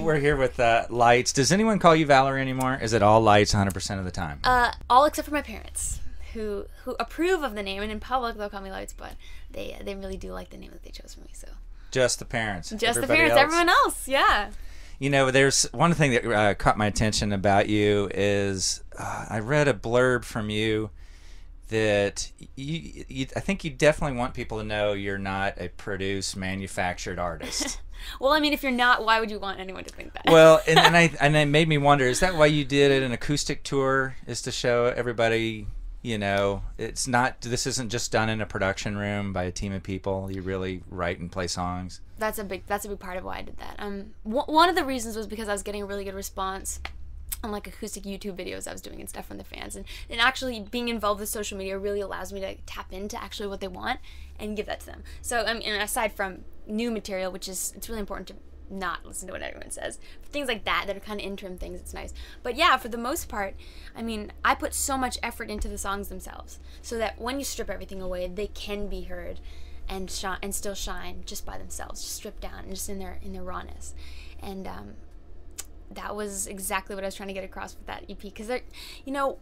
We're here with Lights. Does anyone call you Valerie anymore? Is it all Lights 100% of the time? All except for my parents, who approve of the name, and in public they'll call me Lights, but they really do like the name that they chose for me. So just the parents. Just Everybody the parents. else? Everyone else, yeah. You know, there's one thing that caught my attention about you is I read a blurb from you that I think you definitely want people to know you're not a produced, manufactured artist. Well, I mean, if you're not, why would you want anyone to think that? Well, and it made me wonder, is that why you did it an acoustic tour, is to show everybody, you know, it's not, this isn't just done in a production room by a team of people. You really write and play songs. That's a big part of why I did that. One of the reasons was because I was getting a really good response on like acoustic YouTube videos I was doing and stuff from the fans, and actually being involved with social media really allows me to tap into actually what they want and give that to them. So I mean, and aside from new material, which is, it's really important to not listen to what everyone says, things like that are kind of interim things, it's nice. But yeah, for the most part, I mean, I put so much effort into the songs themselves so that when you strip everything away, they can be heard and still shine just by themselves, just stripped down and just in their rawness. And that was exactly what I was trying to get across with that EP, because, you know,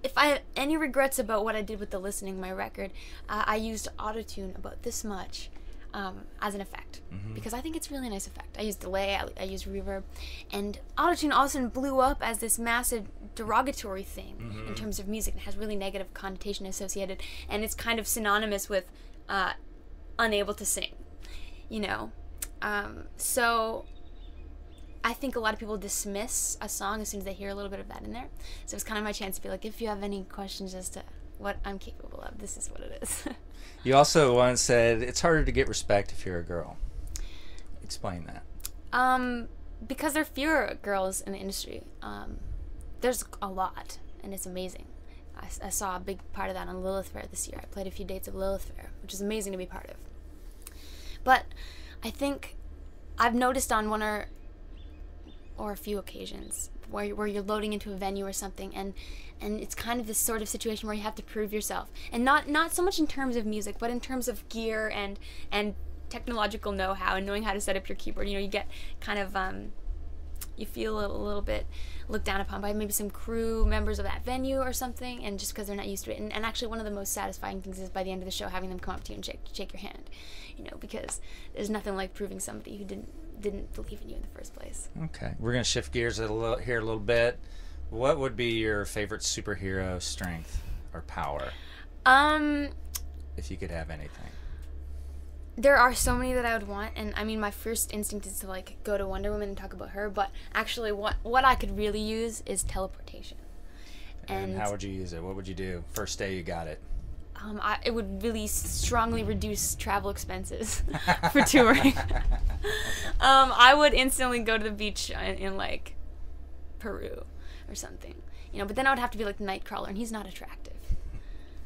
if I have any regrets about what I did with the listening, my record, I used auto-tune about this much as an effect, because I think it's a really nice effect. I used delay, I used reverb, and auto-tune all of a sudden blew up as this massive derogatory thing in terms of music. It has really negative connotation associated, and it's kind of synonymous with unable to sing, you know. So I think a lot of people dismiss a song as soon as they hear a little bit of that in there. So it's kind of my chance to be like, if you have any questions as to what I'm capable of, this is what it is. You also once said it's harder to get respect if you're a girl. Explain that. Because there are fewer girls in the industry. There's a lot, and it's amazing. I saw a big part of that on Lilith Fair this year. I played a few dates of Lilith Fair, which is amazing to be part of. But I think I've noticed on one or a few occasions where you're loading into a venue or something, and it's kind of this sort of situation where you have to prove yourself, and not so much in terms of music, but in terms of gear and technological know-how and knowing how to set up your keyboard. You know, you get kind of you feel a little bit looked down upon by maybe some crew members of that venue or something, and just because they're not used to it. And actually, one of the most satisfying things is by the end of the show having them come up to you and shake your hand, you know, because there's nothing like proving somebody who didn't believe in you in the first place. Okay, we're gonna shift gears here a little bit. What would be your favorite superhero strength or power? If you could have anything. There are so many that I would want, and I mean, my first instinct is to like go to Wonder Woman and talk about her, but actually what I could really use is teleportation. And how would you use it? What would you do? First day you got it. It would really strongly reduce travel expenses for touring. I would instantly go to the beach in like Peru or something, you know, but then I would have to be like Nightcrawler, and he's not attractive,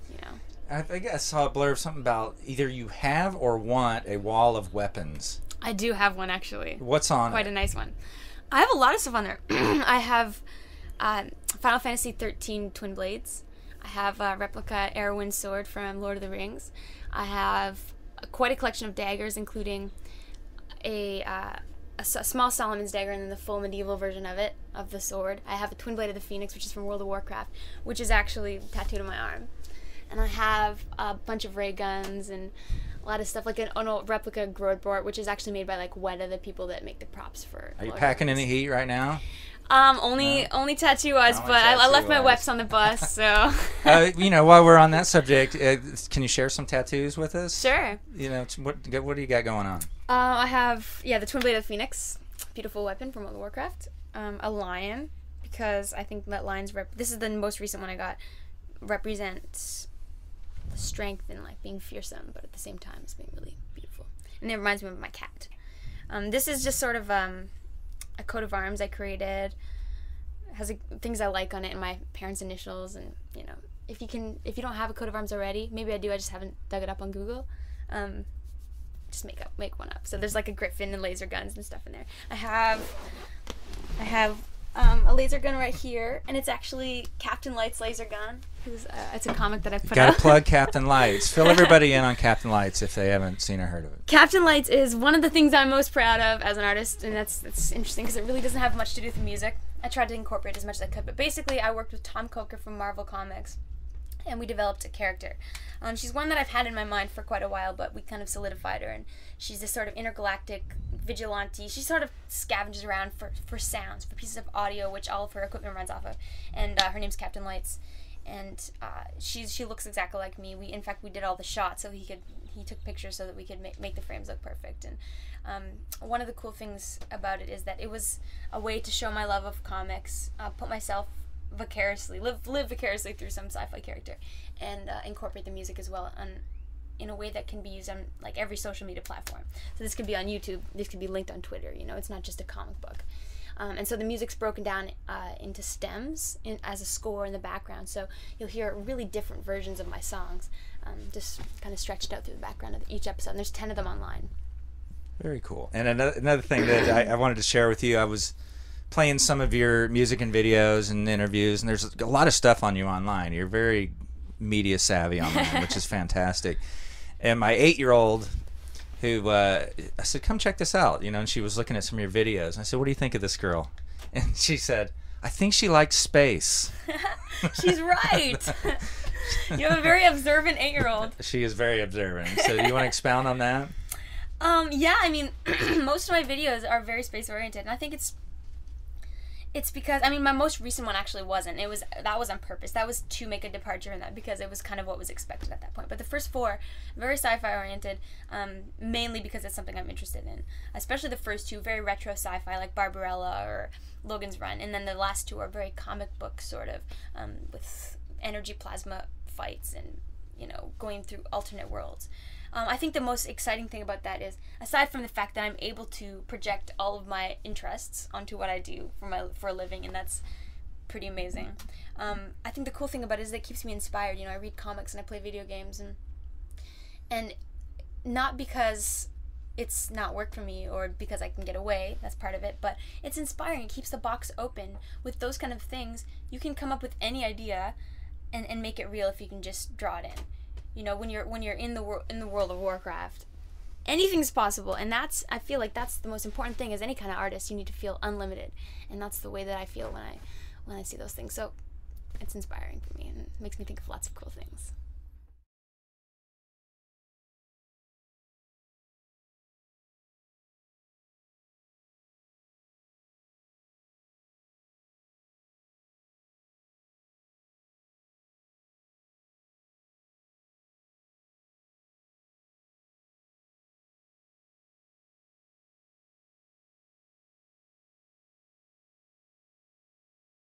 you know. I think I saw a blurb something about either you have or want a wall of weapons. I do have one, actually. What's on it? Quite a nice one. I have a lot of stuff on there. I have Final Fantasy 13 Twin Blades. I have a replica Erwin sword from Lord of the Rings. I have quite a collection of daggers, including a small Solomon's dagger and then the full medieval version of it, of the sword. I have a Twin Blade of the Phoenix, which is from World of Warcraft, which is actually tattooed on my arm. And I have a bunch of ray guns and a lot of stuff, like an replica Grodbort, which is actually made by like Weta, the people that make the props for. Are you packing any heat right now? Only tattoo-wise, but I left my weps on the bus, so. You know, while we're on that subject, can you share some tattoos with us? Sure. You know, what do you got going on? I have, the Twin Blade of Phoenix, beautiful weapon from World of Warcraft. A lion, because I think that lions this is the most recent one I got, represents strength and like being fearsome, but at the same time it's being really beautiful. And it reminds me of my cat. This is just sort of a coat of arms I created. It has things I like on it and my parents' initials, and you know, if you don't have a coat of arms already, maybe I do, I just haven't dug it up on Google. Just make one up. So there's like a griffin and laser guns and stuff in there. I have a laser gun right here, and it's actually Captain Light's laser gun. It's a comic that I put out. Gotta plug Captain Lights. Fill everybody in on Captain Lights if they haven't seen or heard of it. Captain Lights is one of the things I'm most proud of as an artist, and that's interesting because it really doesn't have much to do with the music. I tried to incorporate as much as I could, but basically I worked with Tom Coker from Marvel Comics, and we developed a character. She's one that I've had in my mind for quite a while, but we kind of solidified her, and she's this sort of intergalactic vigilante. She sort of scavenges around for sounds, for pieces of audio, which all of her equipment runs off of, and her name's Captain Lights, and she looks exactly like me. In fact, we did all the shots, so he took pictures so that we could make the frames look perfect. And one of the cool things about it is that it was a way to show my love of comics, put myself vicariously, live vicariously through some sci-fi character, and incorporate the music as well in a way that can be used on like every social media platform. So this could be on YouTube, this could be linked on Twitter, you know, it's not just a comic book. And so the music's broken down into stems as a score in the background, so you'll hear really different versions of my songs, just kind of stretched out through the background of each episode. And there's 10 of them online. Very cool. And another thing that I wanted to share with you, I was playing some of your music and videos and interviews, and there's a lot of stuff on you online. You're very media savvy online, which is fantastic. And my 8-year-old, who I said, come check this out, you know, and she was looking at some of your videos. And I said, what do you think of this girl? And she said, I think she likes space. She's right. You have a very observant 8-year-old. She is very observant. So do you want to expound on that? Yeah, I mean, most of my videos are very space oriented, and I think it's because, I mean, my most recent one actually wasn't. That was on purpose. That was to make a departure in that because it was kind of what was expected at that point. But the first 4, very sci-fi oriented, mainly because it's something I'm interested in. Especially the first 2, very retro sci-fi like Barbarella or Logan's Run, and then the last 2 are very comic book sort of, with energy plasma fights and, you know, going through alternate worlds. I think the most exciting thing about that is, aside from the fact that I'm able to project all of my interests onto what I do for a living, and that's pretty amazing. I think the cool thing about it is that it keeps me inspired. You know, I read comics and I play video games, and not because it's not work for me or because I can get away, that's part of it, but it's inspiring. It keeps the box open. With those kind of things, you can come up with any idea and make it real if you can just draw it in. You know, when you're in the World of Warcraft, anything's possible, and I feel like that's the most important thing. As any kind of artist, you need to feel unlimited, and that's the way that I feel when I see those things. So it's inspiring for me, and it makes me think of lots of cool things.